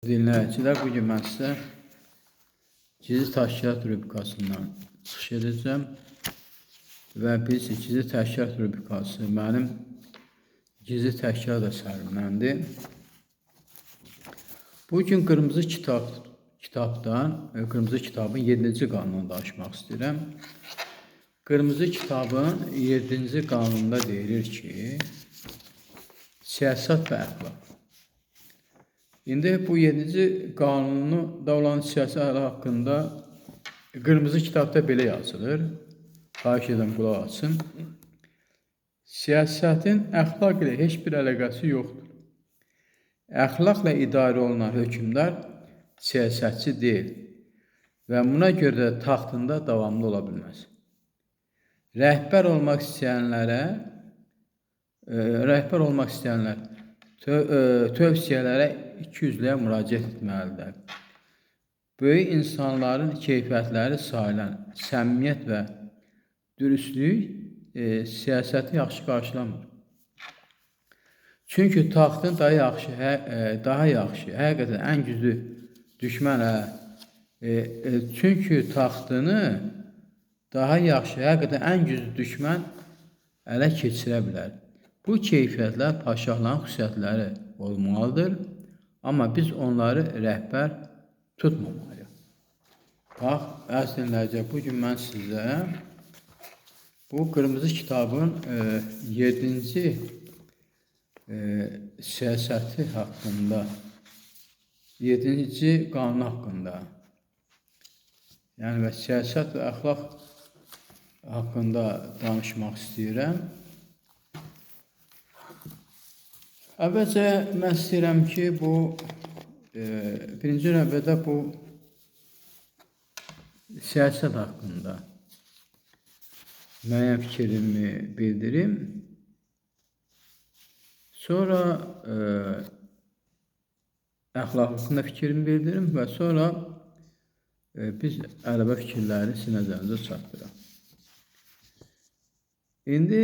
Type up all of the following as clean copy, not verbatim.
Dinləyicilər, bugün mən sizə gizli təşkilat rubrikasından çıxış edəcəm və biz gizli təşkilat rubrikası mənim gizli təşkilat əsərimdəndir. Bugün Qırmızı kitabın 7-ci qanununu danışmaq istəyirəm. Qırmızı kitabın 7-ci qanununda deyilir ki, siyasət və əxlaq. İndi bu 7-ci qanunda olan siyasət haqqında Qırmızı kitabda belə yazılır. Xahiş edirəm, qulaq asın. Siyasətin əxlaq ilə heç bir əlaqəsi yoxdur. Əxlaqla idarə olunan hökmdar siyasətçi deyil və buna görə də taxtında davamlı ola bilməz. Rəhbər olmaq istəyənlər tövsiyələrə ikiyüzlüyə müraciət etməlidir. Böyük insanların keyfiyyətləri sayılan səmimiyyət və dürüstlük siyasəti yaxşı qarşılamır. Çünki taxtın daha yaxşı, həqiqətən ən güclü düşmən ələ keçirə bilər. Bu keyfiyyətlər padşahların xüsusiyyətləri olmalıdır, amma biz onları rəhbər tutmamalıyıq. Bax, əziz dinləyicilər, bugün mən sizə bu Qırmızı kitabın 7-ci siyasəti haqqında, 7-ci qanun haqqında, yəni və siyasət və əxlaq haqqında danışmaq istəyirəm. Əvvəlcə mən istəyirəm ki, bu birinci növbədə bu siyasət haqqında müəyyən fikrimi bildirim. Sonra əxlaq haqqında fikrimi bildirim və sonra biz əlavə fikirləri sizin nəzərinizə çatdıraq. İndi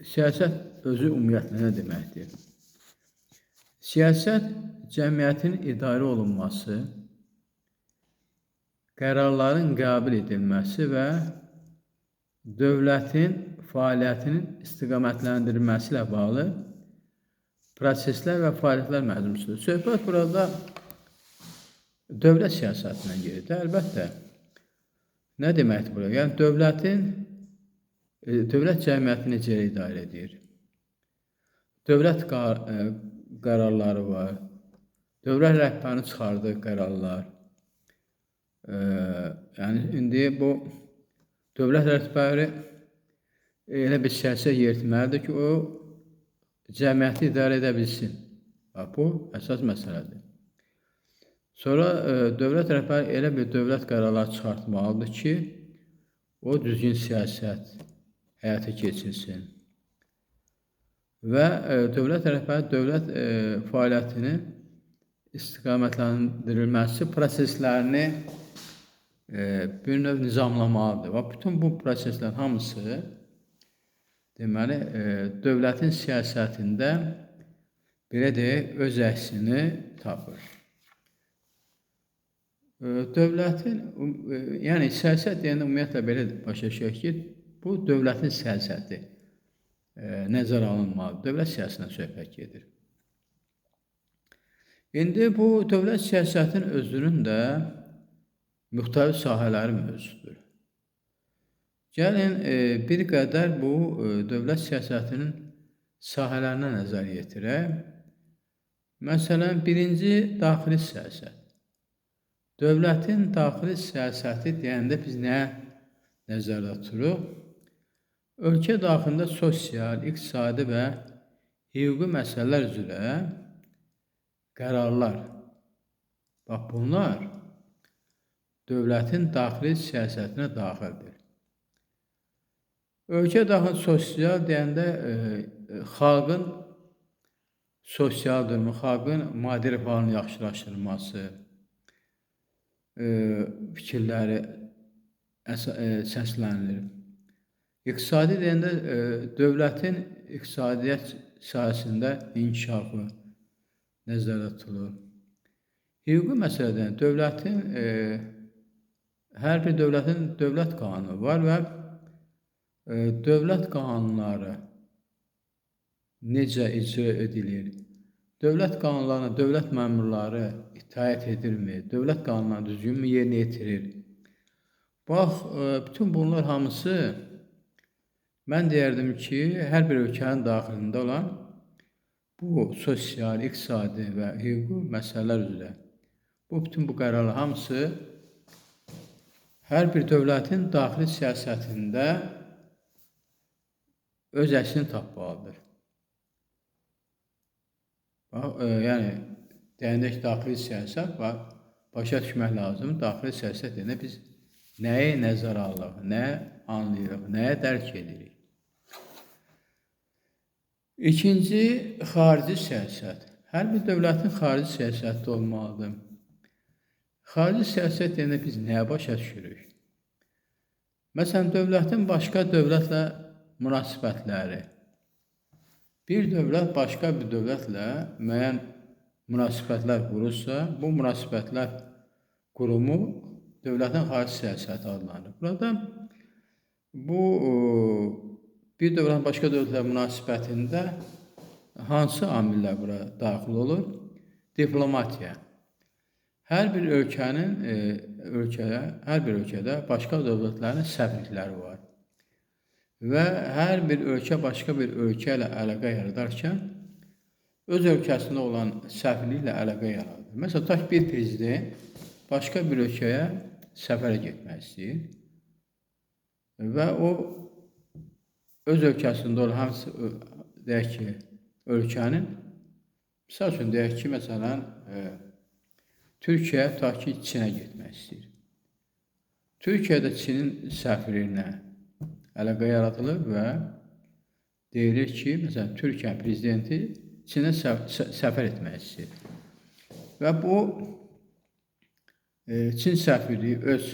siyasət özü ümumiyyətlə nə deməkdir? Siyasət cəmiyyətin idarə olunması, qərarların qəbul edilməsi və dövlətin fəaliyyətinin istiqamətləndirilməsi ilə bağlı proseslər və fəaliyyətlər məcmusudur. Söhbət burada dövlət siyasətindən gedir. Əlbəttə, nə deməkdir burada? Yəni, dövlət cəmiyyəti necə idarə edir? Dövlət qərarları var. Dövlət rəhbərinin çıxardığı qərarlar. Yəni, indi bu dövlət rəhbəri elə bir siyasət yeritməlidir ki, o cəmiyyəti idarə edə bilsin. Bu, əsas məsələdir. Sonra dövlət rəhbəri elə bir dövlət qərarları çıxartmalıdır ki, o düzgün siyasət həyata keçirsin. Və dövlət rəhbəri dövlət fəaliyyətinin istiqamətləndirilməsi proseslərini bir növ nizamlamalıdır. Və bütün bu proseslərin hamısı deməli, dövlətin siyasətində belə deyək, öz əksini tapır. Dövlətin, yəni siyasət deyəndə ümumiyyətlə belə başa düşək ki, bu dövlətin siyasəti nəzərə alınmalıdır. Dövlət siyasətindən söhbət gedir. İndi bu dövlət siyasətinin özünün də müxtəlif sahələri mövzusudur. Gəlin, bir qədər bu dövlət siyasətinin sahələrinə nəzər yetirək. Məsələn, birinci, daxili siyasət. Dövlətin daxili siyasəti deyəndə biz nəyə nəzərdə tuturuq? Ölkə daxilində sosial, iqtisadi və hüquqi məsələlər üzrə qərarlar. Bax, bunlar dövlətin daxili siyasətinə daxildir. Ölkə daxili sosial deyəndə xalqın sosial durumu, xalqın maddi rifahının yaxşılaşdırılması fikirləri səslənilir. İqtisadi deyəndə dövlətin iqtisadiyyat sahəsində inkişafı, nəzərdə tutulur. Hüquqi məsələdən dövlətin, hər bir dövlətin dövlət qanunu var və dövlət qanunları necə icra edilir? Dövlət qanunlarına dövlət məmurları itaət edirmi? Dövlət qanunlarını düzgünmü yerinə yetirir? Bax, bütün bunlar hamısı mən deyərdim ki, hər bir ölkənin daxilində olan bu sosial, iqtisadi və hüquqi məsələlər üzrə bütün bu qərarlar hamısı hər bir dövlətin daxili siyasətində öz əksini tapmalıdır. Yəni, deyəndə ki, daxili siyasət var, başa düşmək lazım. Daxili siyasət deyəndə biz nəyi nəzərə alırıq, nə anlayırıq, nəyə dərk edirik? İkinci, xarici siyasət. Hər bir dövlətin xarici siyasəti olmalıdır. Xarici siyasət deyəndə biz nəyə başa düşürük? Məsələn, dövlətin başqa dövlətlə münasibətləri. Bir dövlət başqa bir dövlətlə müəyyən münasibətlər qurursa, bu münasibətlər qurumu dövlətin xarici siyasəti adlanır. Burada bir dövlətin başqa dövlətlə münasibətində hansı amillər bura daxil olur? Diplomatiya. Hər bir ölkədə başqa dövlətlərin səfirlikləri var. Və hər bir ölkə başqa bir ölkə ilə əlaqə yaradarkən öz ölkəsində olan səfirliklə əlaqə yaradır. Məsələn, tutaq bir prezident başqa bir ölkəyə səfərə getmək istəyir və o öz ölkəsində olan hansı deyək ki, ölkənin, misal üçün deyək ki, məsələn, Türkiyə tutaq ki, Çinə getmək istəyir. Türkiyədə Çinin səfirinə əlaqə yaradılır və deyilir ki, məsələn, Türkiyə prezidenti Çinə səfər etmək istəyir. Və bu Çin səfirliyi öz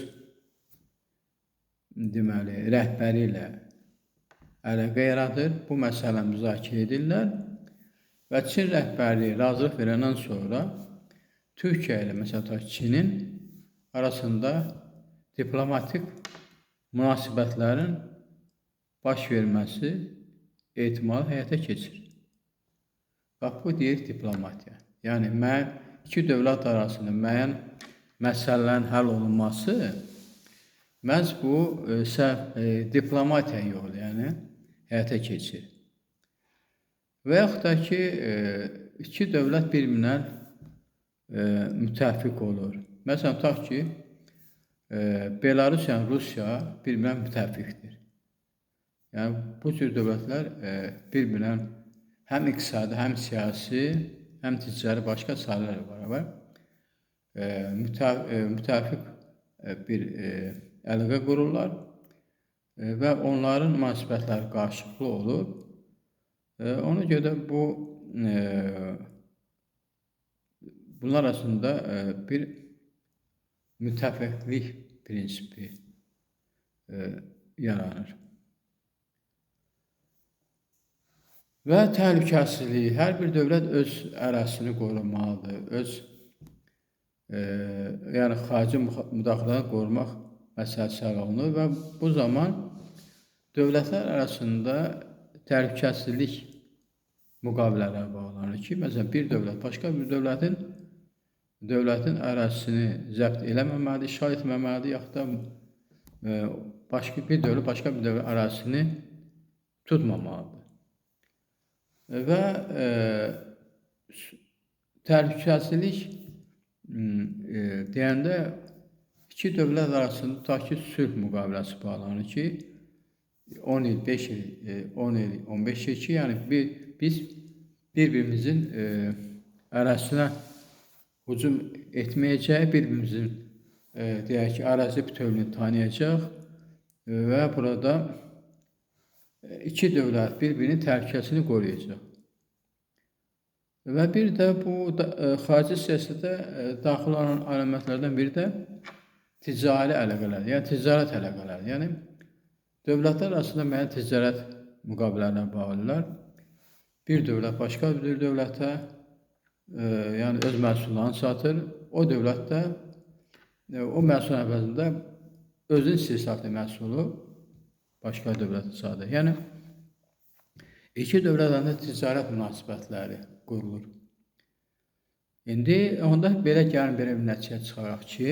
deməli, rəhbəri ilə əlaqə yaradır. Bu məsələni müzakirə edirlər və Çin rəhbərliyi razılıq verəndən sonra Türkiyə ilə məsələn Çinin arasında diplomatik münasibətlərin baş verməsi ehtimalı həyata keçir. Bax, bu deyir diplomatiya. Yəni, iki dövlət arasında müəyyən məsələlərin həll olunması məhz bu diplomatiya yolu, yəni həyata keçir. Və yaxud da ki, iki dövlət bir-birindən müttəfiq olur. Məsələn, tutaq ki, Belarusya, Rusiya bir-birindən müttəfiqdir. Yəni, bu cür dövlətlər bir-birindən həm iqtisadi, həm siyasi, həm ticari başqa sahələrlə bərabər müttəfiq bir əlaqə qururlar və onların münasibətləri qarşılıqlı olur. Ona görə bunlar arasında bir müttəfiqlik prinsipi yaranır. Və təhlükəsizlik. Hər bir dövlət öz ərazisini qorumalıdır. Yəni xarici müdaxilədən qorumaq məsələsi həll olunur və bu zaman dövlətlər arasında təhlükəsizlik müqavilələri bağlanır ki, məsələn, bir dövlət başqa bir dövlətin ərazisini zəbt eləməməlidir, işğal etməməlidir, yaxud da başqa bir dövlət ərazisini tutmamalıdır. Və təhlükəsizlik deyəndə iki dövlət arasında tutaq ki, sülh müqaviləsi bağlanır ki, 10 il, 5 il, 10 il, 15 il ki, yəni biz bir-birimizin ərazisinə hücum etməyəcək, bir-birimizin deyək ki, ərazi bütövlüyünü tanıyacaq və burada iki dövlət bir-birinin təhlükəsizliyini qoruyacaq. Və bir də bu xarici siyasətdə daxil olan əlamətlərdən biri də ticari əlaqələr, yəni ticarət əlaqələri. Yəni dövlətlər arasında müəyyən ticarət müqavilələrinə bağlılar. Bir dövlət başqa bir dövlətə yəni öz məhsullarını satır. O dövlət də o məhsul əvəzində özünün istehsal məhsulu başqa dövlətə sadır. Yəni iki dövlət arasında ticarət münasibətləri qurulur. İndi onda belə gəlin belə bir nəticə çıxaraq ki,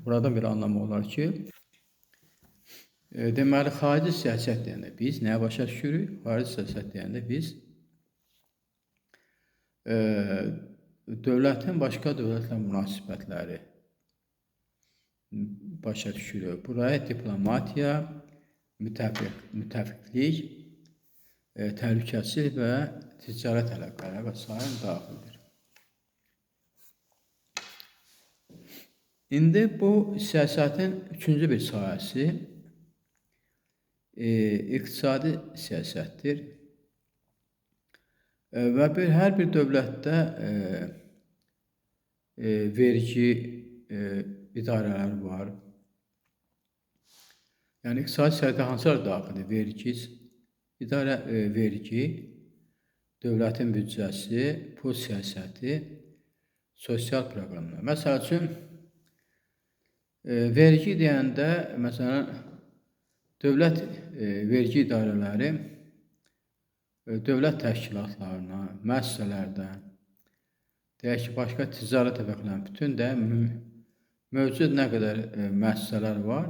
buradan bir anlamı olar ki, deməli xarici siyasət deyəndə biz nəyə başa düşürük? Xarici siyasət deyəndə biz dövlətin başqa dövlətlə münasibətləri başa düşürük. Buraya diplomatiya, müttəfiqlik, təhlükəsizlik və ticarət əlaqələri və sair daxildir. İndi bu siyasətin üçüncü bir sahəsi iqtisadi siyasətdir. Və hər bir dövlətdə vergi idarələri var. Yəni iqtisadi siyasətə hansılar daxildir? Vergi, dövlətin büdcəsi, pul siyasəti, sosial proqramlar. Məsəl üçün, vergi deyəndə, məsələn, dövlət vergi idarələri dövlət təşkilatlarına, müəssisələrdən, deyək ki, başqa ticarət təbəqələrinin bütün də mövcud nə qədər müəssisələr var,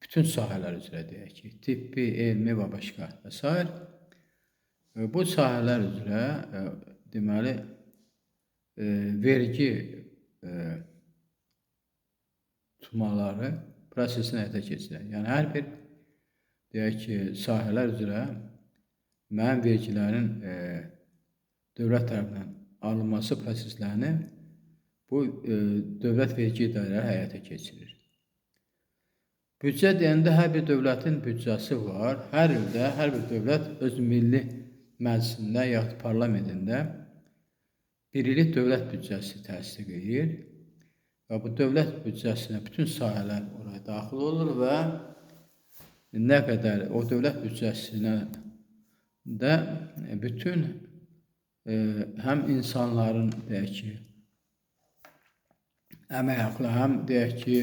bütün sahələr üzrə deyək ki, tibbi, elmi və başqa və s. Bu sahələr üzrə deməli vergi tutmaları prosesini həyata keçirir. Yəni hər bir deyək ki, sahələr üzrə müəyyən vergilərin dövlət tərəfindən alınması proseslərini bu dövlət vergi idarələri həyata keçirir. Büdcə deyəndə hər bir dövlətin büdcəsi var. Hər ildə hər bir dövlət öz milli məclisində yaxud parlamentində bir illik dövlət büdcəsi təsdiq edir. Və bu dövlət büdcəsinə bütün sahələr oraya daxil olur və nə qədər o dövlət büdcəsinə də bütün həm insanların deyək ki, əmək haqları, həm deyək ki,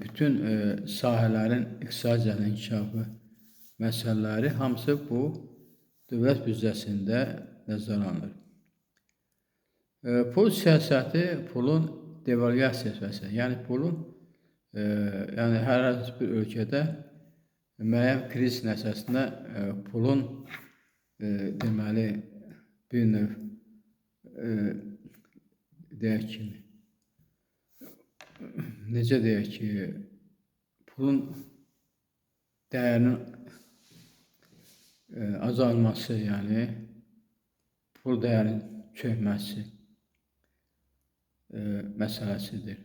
bütün sahələrin iqtisadi inkişafı məsələləri hamısı bu dövlət büdcəsində nəzərə alınır. Pul siyasəti pulun devalvasiyası, yəni pulun yəni hər hansı bir ölkədə müəyyən kriz nəticəsində pulun deməli bir növ deyək ki, necə deyək ki, pulun dəyərinin azalması, yəni pul dəyərinin çökməsi məsələsidir.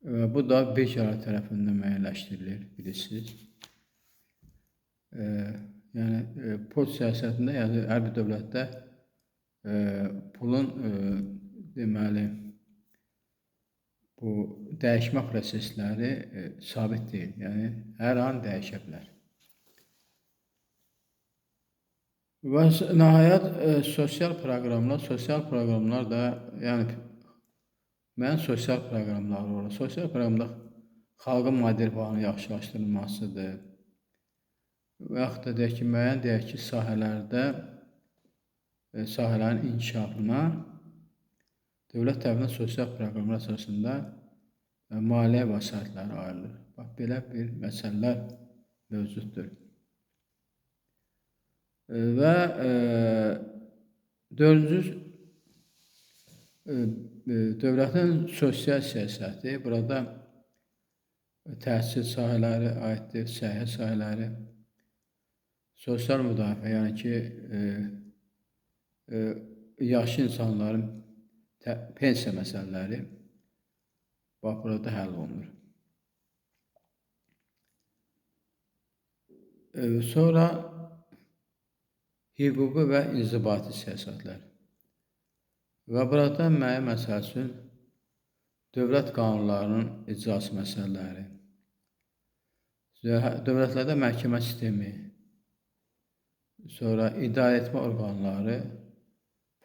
Və bu da birjalar tərəfindən müəyyənləşdirilir, bilirsiniz. Yəni pul siyasətində, yəni hər bir dövlətdə pulun deməli bu dəyişmə prosesləri sabit deyil. Yəni hər an dəyişə bilər. Və nəhayət sosial proqramlar da yəni müəyyən sosial proqramlar var. Sosial proqramda xalqın maddi rifahının yaxşılaşdırılmasıdır. Və yaxud da deyək ki, müəyyən deyək ki, sahələrdə sahələrin inkişafına dövlət tərəfindən sosial proqramlar əsasında maliyyə vəsaitləri ayrılır. Bax, belə bir məsələlər mövcuddur. Və dördüncü dövlətin sosial siyasəti, burada təhsil sahələri aiddir, səhiyyə sahələri, sosial müdafiə, yəni ki, yaşlı insanların pensiya məsələləri bax, burada həll olunur. Sonra hüquqi və inzibati siyasətlər. Və burada müəyyən məsəl üçün dövlət qanunlarının icrası məsələləri, dövlətlərdə məhkəmə sistemi, sonra idarəetmə orqanları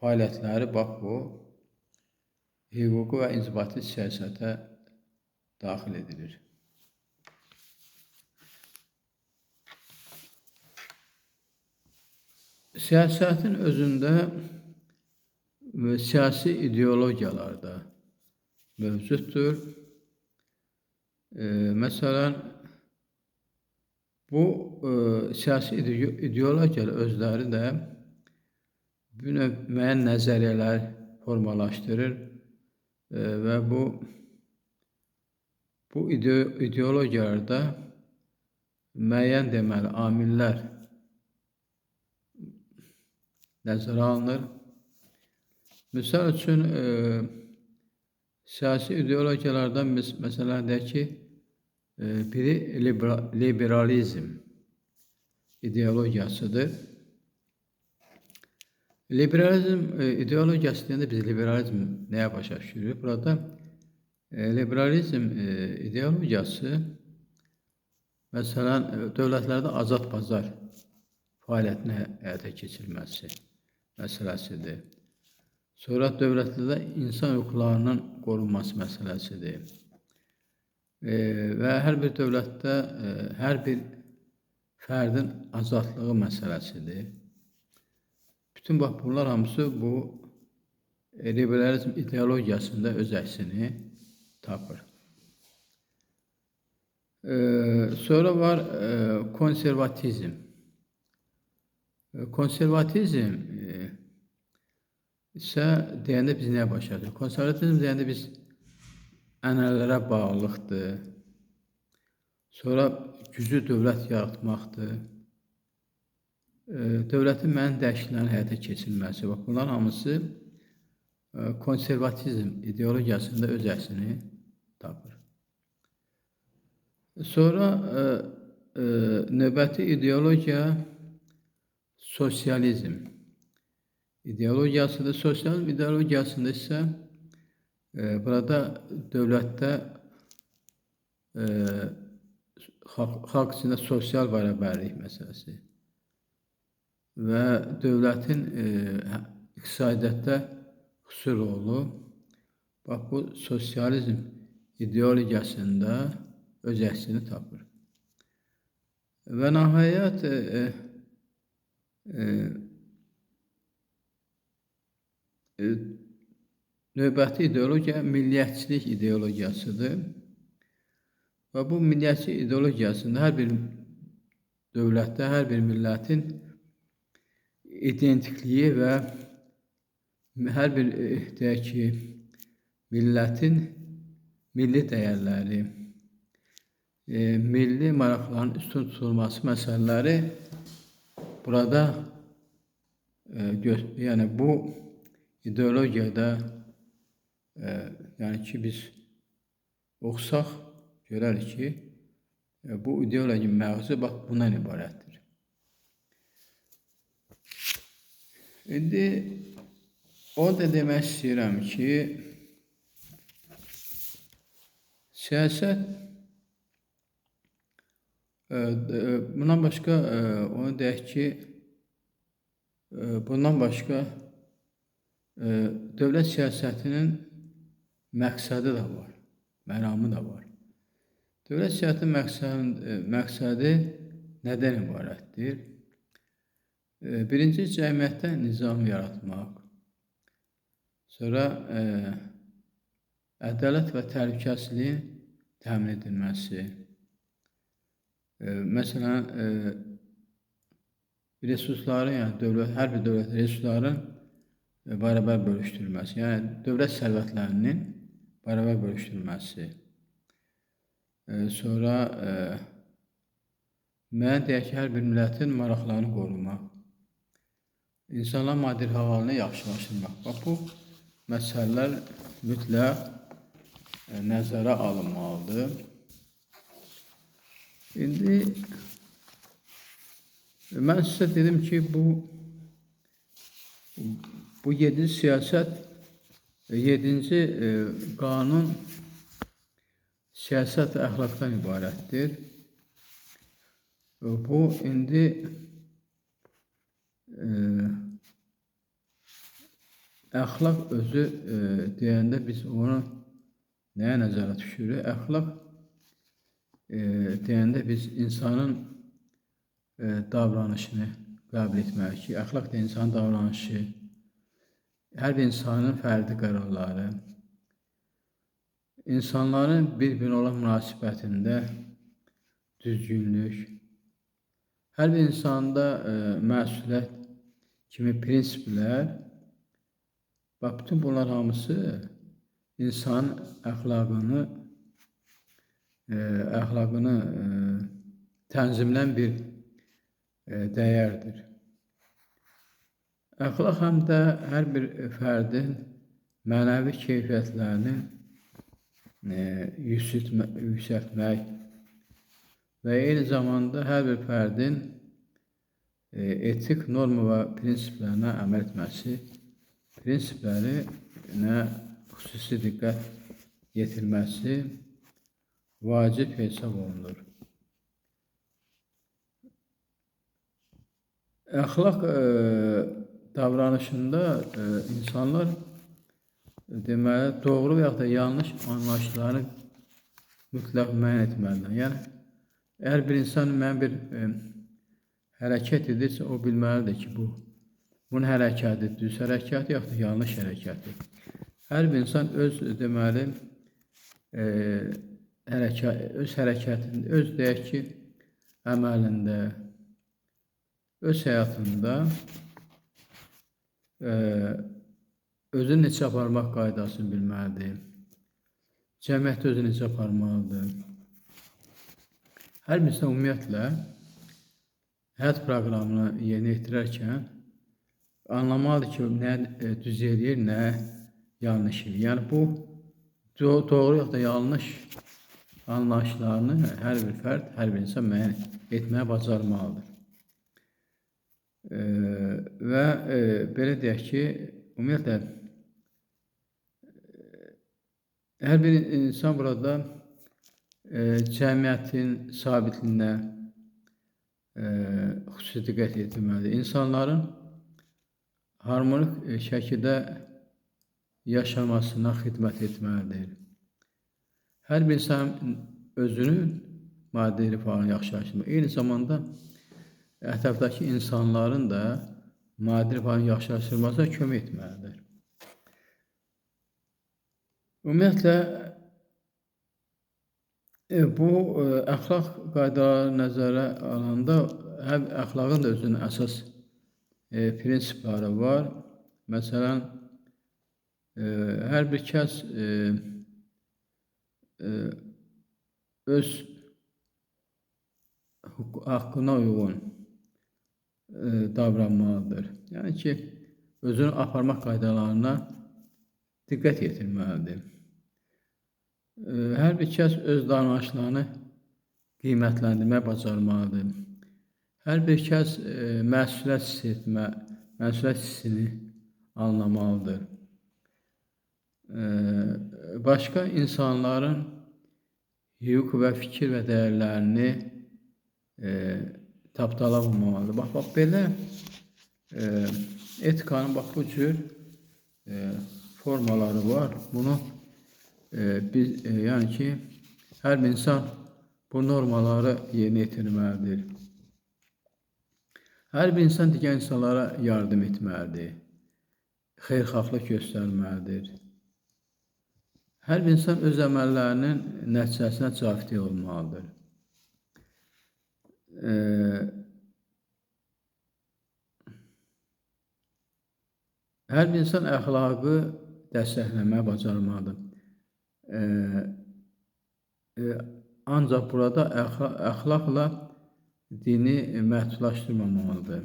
fəaliyyətləri bax bu hüquqi və inzibati siyasətə daxil edilir. Siyasetin özündə siyasi ideologiyalar da mövcuddur. Məsələn, bu siyasi ideologiyalar özləri də müəyyən nəzəriyyələr formalaşdırır və bu ideologiyalarda müəyyən deməli amillər nəzərə alınır. Misal üçün, siyasi ideologiyalardan məsələn deyək ki, biri liberalizm ideologiyasıdır. Liberalizm ideologiyası deyəndə biz liberalizm nəyə başa düşürük? Burada liberalizm ideologiyası məsələn dövlətlərdə azad bazar fəaliyyətini həyata keçirilməsi məsələsidir. Sonra dövlətlərdə insan hüquqlarının qorunması məsələsidir. Və hər bir dövlətdə hər bir fərdin azadlığı məsələsidir. Bütün bax bunlar hamısı bu liberalizm ideologiyasında öz əksini tapır. Sonra var konservatizm. Konservatizm isə deyəndə biz nəyə başladıq? Konservatizm deyəndə biz ənənələrə bağlılıqdır. Sonra güclü dövlət yaratmaqdır. Dövlətin müəyyən dəyişikliklərin həyata keçirilməsi. Bax, bunların hamısı konservatizm ideologiyasında öz əksini tapır. Sonra növbəti ideologiya sosializm ideologiyasıdır. Sosializm ideologiyasında isə burada dövlətdə xalq içində sosial bərabərlik məsələsi və dövlətin iqtisadiyyatda xüsusi rolu bax bu sosializm ideologiyasında öz əksini tapır. Və nəhayət növbəti ideologiya milliyyətçilik ideologiyasıdır. Və bu milliyyətçi ideologiyasında hər bir dövlətdə, hər bir millətin identikliyi və hər bir deyək ki, millətin milli dəyərləri, milli maraqların üstün tutulması məsələləri burada yəni bu ideologiyada yəni ki biz oxusaq görərik ki bu ideologinin məğzi bax bundan ibarətdir. İndi onu da demək istəyirəm ki siyasət bundan başqa onu deyək ki bundan başqa dövlət siyasətinin məqsədi də var, məramı da var. Dövlət siyasətinin məqsədi nədən ibarətdir? Birinci, cəmiyyətdə nizam yaratmaq. Sonra ədalət və təhlükəsizliyin təmin edilməsi. Məsələn, resursların, yəni hər bir dövlət resursların bərabər bölüşdürülməsi, yəni dövlət sərvətlərinin bərabər bölüşdürülməsi. Sonra müəyyən deyək ki, hər bir millətin maraqlarını qorumaq, insanlar maddi halını yaxşılaşdırmaq. Bax, bu məsələlər mütləq nəzərə alınmalıdır. İndi mən sizə dedim ki, bu 7-ci siyasət, 7-ci qanun siyasət və əxlaqdan ibarətdir. Bu, indi əxlaq özü deyəndə biz onu nəyə nəzərdə tuturuq? Əxlaq deyəndə biz insanın davranışını qəbul etməliyik ki, əxlaq da insanın davranışı, hər bir insanın fərdi qərarları, insanların bir-birinə olan münasibətində düzgünlük, hər bir insanda məsuliyyət kimi prinsiplər, bütün bunlar hamısı insanın əxlaqını tənzimləyən bir dəyərdir. Əxlaq həm də hər bir fərdin mənəvi keyfiyyətlərini yüksəltmək və eyni zamanda hər bir fərdin etik norma və prinsiplərinə əməl etməsi, prinsiplərinə xüsusi diqqət yetirməsi vacib hesab olunur. Əxlaq davranışında insanlar deməli, doğru və ya da yanlış anlayışları mütləq müəyyən etməlidir. Yəni, əgər bir insan müəyyən bir hərəkət edirsə, o bilməlidir ki, bunun hərəkəti düz hərəkət yaxud da yanlış hərəkətdir. Hər bir insan öz deməli öz hərəkətində, öz deyək ki, əməlində, öz həyatında özünü necə aparmaq qaydasını bilməlidir. Cəmiyyətdə özünü necə aparmalıdır. Hər bir insan ümumiyyətlə həyat proqramını yerinə yetirərkən anlamalıdır ki, nə düz eləyir, nə yanlış eləyir. Yəni, bu doğru yox da yanlış anlayışlarını hər bir fərd, hər bir insan müəyyən etməyə bacarmalıdır. Və belə deyək ki, ümumiyyətlə, hər bir insan burada cəmiyyətin sabitliyinə xüsusi diqqət yetirməlidir. İnsanların harmonik şəkildə yaşamasına xidmət etməlidir. Hər bir insan özünün maddi rifahını yaxşılaşdırmalı, eyni zamanda ətrafdakı insanların da maddi rifahını yaxşılaşdırmasına kömək etməlidir. Ümumiyyətlə, bu əxlaq qaydaları nəzərə alanda, həm əxlaqın da özünün əsas prinsipləri var. Məsələn, hər bir kəs öz haqqına uyğun davranmalıdır. Yəni ki, özünü aparmaq qaydalarına diqqət yetirməlidir. Hər bir kəs öz davranışlarını qiymətləndirməyə bacarmalıdır. Hər bir kəs məsuliyyət hissini anlamalıdır. Başqa insanların hüquq və fikir və dəyərlərini tapdalamamalıdır. Bax, belə etikanın bu cür formaları var. Bunu biz, yəni ki, hər bir insan bu normaları yerinə yetirməlidir. Hər bir insan digər insanlara yardım etməlidir, xeyirxahlıq göstərməlidir. Hər bir insan öz əməllərinin nəticəsinə cavabdeh olmalıdır. Hər bir insan əxlaqı dəstəkləməyə bacarmalıdır. Ancaq burada əxlaqla dini məhdudlaşdırmamalıdır.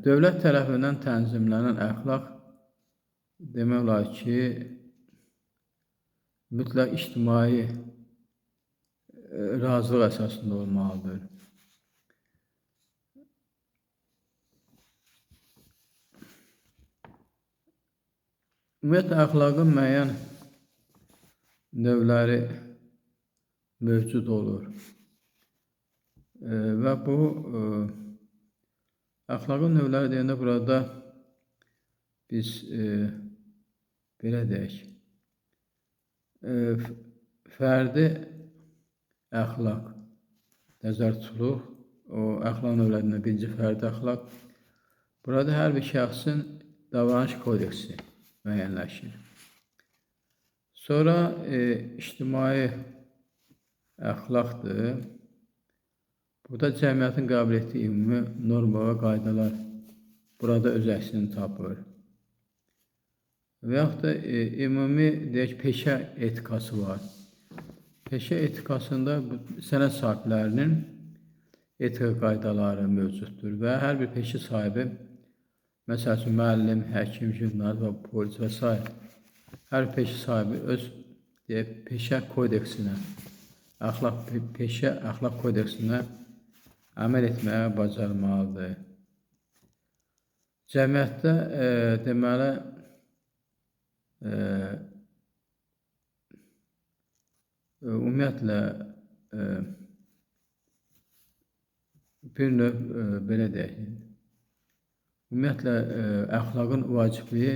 Dövlət tərəfindən tənzimlənən əxlaq demək olar ki, mütləq ictimai razılıq əsasında olmalıdır. Ümumiyyətlə, əxlaqın müəyyən növləri mövcud olur və bu əxlaqın növləri deyəndə burada biz belə deyək, fərdi əxlaq nəzərdə tutuluq. O əxlaq növlərindən birinci fərdi əxlaq. Burada hər bir şəxsin davranış kodeksi müəyyənləşir. Sonra ictimai əxlaqdır. Burada cəmiyyətin qəbul etdiyi ümumi norma və qaydalar burada öz əksini tapır. Və yaxud da ümumi deyək, peşə etikası var. Peşə etikasında sənət sahiblərinin etika qaydaları mövcuddur və hər bir peşə sahibi, məsəl üçün müəllim, həkim, jurnalist və polis və s. hər peşə sahibi öz peşə kodeksinə, peşə əxlaq kodeksinə əməl etməyə bacarmalıdır. Cəmiyyətdə deməli ümumiyyətlə bir növ belə deyək, ümumiyyətlə əxlaqın vacibliyi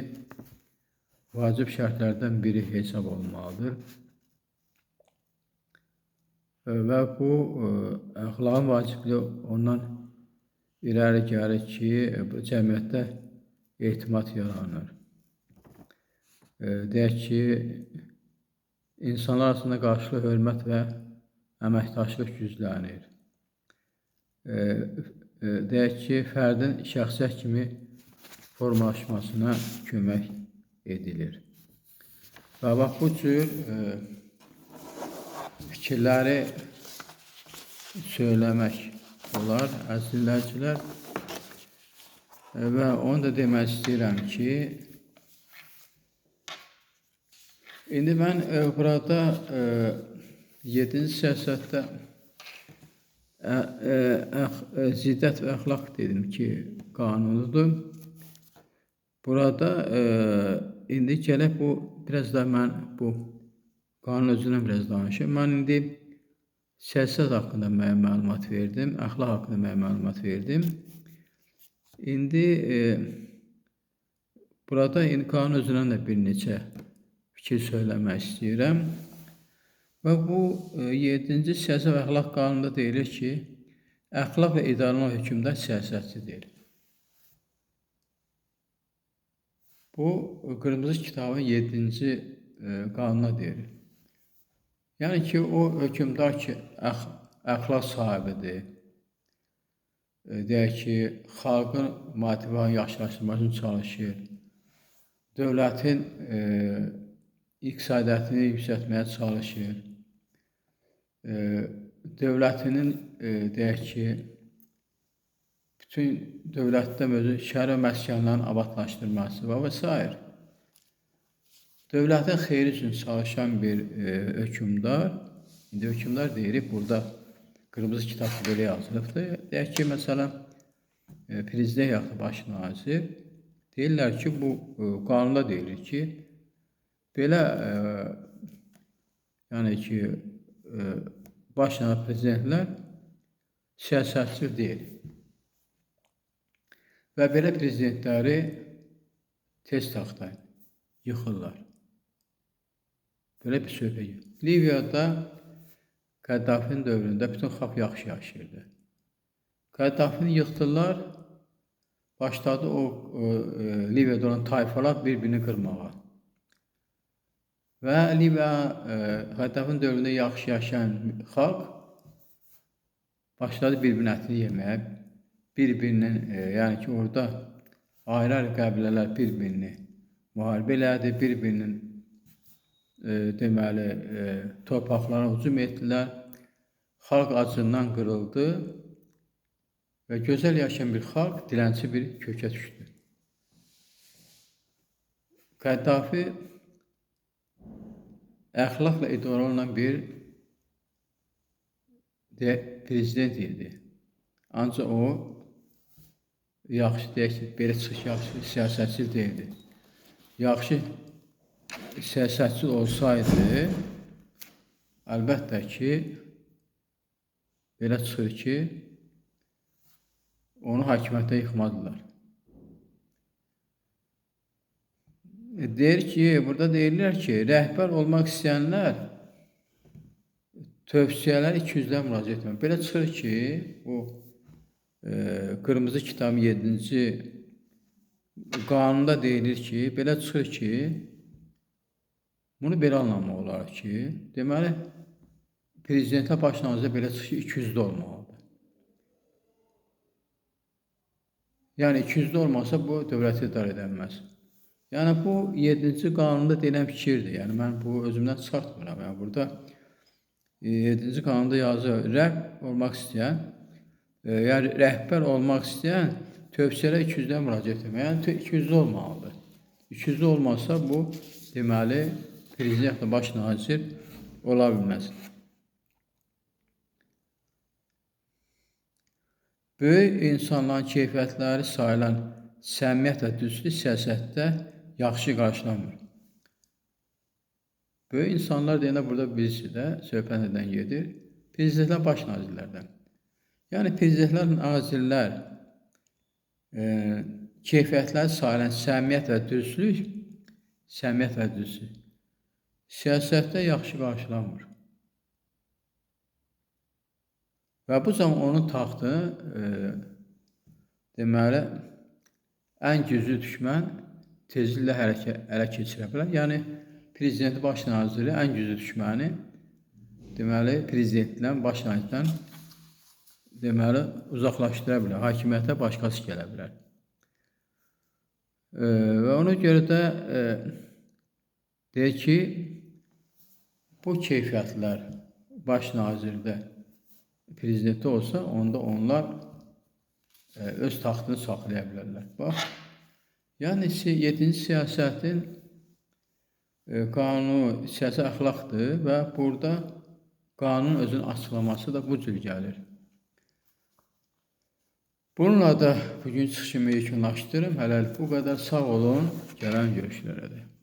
vacib şərtlərdən biri hesab olunmalıdır. Və bu əxlaqın vacibliyi ondan irəli gəlir ki, cəmiyyətdə etimad yaranır. Deyək ki, insanlar arasında qarşılıqlı hörmət və əməkdaşlıq güclənir. Deyək ki, fərdin şəxsiyyət kimi formalaşmasına kömək edilir. Və bax, bu cür fikirləri söyləmək olar, əziz dinləyicilər. Və onu da demək istəyirəm ki, indi mən burada 7-ci siyasətdə ziddət və əxlaq dedim ki, qanunudur. Burada indi gələk bu, biraz da mən bu qanun özündən biraz danışım. Mən indi siyasət haqqında müəyyən məlumat verdim, əxlaq haqqında müəyyən məlumat verdim. İndi burada qanun özündən də bir neçə fikir söyləmək istəyirəm. Və bu 7-ci siyasət və əxlaq qanununda deyilir ki, əxlaq və idarəetmə hökmdar siyasətçidir. Bu Qırmızı kitabın 7-ci qanuna deyilir. Yəni ki, o hökmdar ki, əxlaq sahibidir. Deyək ki, xalqın maddi-manevi yaxşılaşdırmaq üçün çalışır. Dövlətin iqtisadiyyatını yüksəltməyə çalışır. Dövlətinin deyək ki, bütün dövlətdə şəhər və məskənlərin abadlaşdırması və s. Dövlətin xeyri üçün çalışan bir hökmdar, indi hökmdar deyirik, burada Qırmızı kitabda belə yazılıbdır. Deyək ki, məsələn, prezident yaxud baş nazir deyirlər ki, bu qanunda deyilir ki, belə yəni ki, baş nazir prezidentlər siyasətçi deyil. Və belə prezidentləri tez taxtdan yıxırlar. Belə bir söhbət yox. Liviyada Qəddafinin dövründə bütün xalq yaxşı yaşayırdı. Qəddafini yıxdılar, başladı o Liviyada olan tayfalar bir-birini qırmağa. Və Qəddafinin dövründə yaxşı yaşayan xalq başladı bir-birinin ətini yeməyə, bir-birinin, yəni ki, orada ayrı-ayrı qəbilələr bir-birini müharibə elədi, bir-birinin deməli, torpaqlarına hücum etdilər, xalq acından qırıldı və gözəl yaşayan bir xalq dilənçi bir kökə düşdü. Qəddafi əxlaqla idarə olunan bir prezident idi. Ancaq o, yaxşı deyək, belə çıxış yaxşı siyasətçi deyildi. Yaxşı siyasətçi olsaydı, əlbəttə ki, belə çıxır ki, onu hakimiyyətdə yıxmadılar. deyir ki, burada deyirlər ki, rəhbər olmaq istəyənlər tövsiyələr 200-dən müraciət etmək. Belə çıxır ki, bu Qırmızı Kitabın 7-ci qanunda deyilir ki, belə çıxır ki, bunu belə anlamaq olar ki, deməli, prezidentə baş nazirə belə çıxır ki, 200-də olmalıdır. Yəni 200-də olmasa bu dövləti idarə edilməz. Yəni bu 7-ci qanunda deyilən fikirdir. Yəni mən bu özümdən çıxartmıram. Yəni burada 7-ci qanunda yazır, yəni rəhbər olmaq istəyən tövsiyələr 200-dən müraciət etmək. Yəni 200-də olmalıdır. 200-də olmasa bu deməli prezident və baş nazir ola bilməz. Böyük insanların keyfiyyətləri sayılan səmimiyyət və düzlük siyasətdə yaxşı qarşılanmır. Böyük insanlar deyəndə burada birisi də söhbət edən gedir. Prezidentlər, baş nazirlərdən. Yəni prezidentlər, nazirlər keyfiyyətləri sayılan səmimiyyət və düzlük siyasətdə yaxşı qarşılanmır. Və bu zaman onun taxtını deməli ən güclü düşmən tezliklə ələ keçirə bilər. Yəni prezident, baş naziri ən güclü düşməni deməli prezidentdən, baş nazirdən deməli uzaqlaşdıra bilər. Hakimiyyətə başqası gələ bilər. Və ona görə də deyir ki, bu keyfiyyətlər baş nazirdə, prezidentdə olsa, onda onlar öz taxtını saxlaya bilərlər. Bax, yəni 7-ci siyasətin qanunu siyasi əxlaqdır və burada qanunun özünün açıqlaması da bu cür gəlir. Bununla da bugün çıxışımı yekunlaşdırım. Hələlik bu qədər. Sağ olun. Gələn görüşlərə.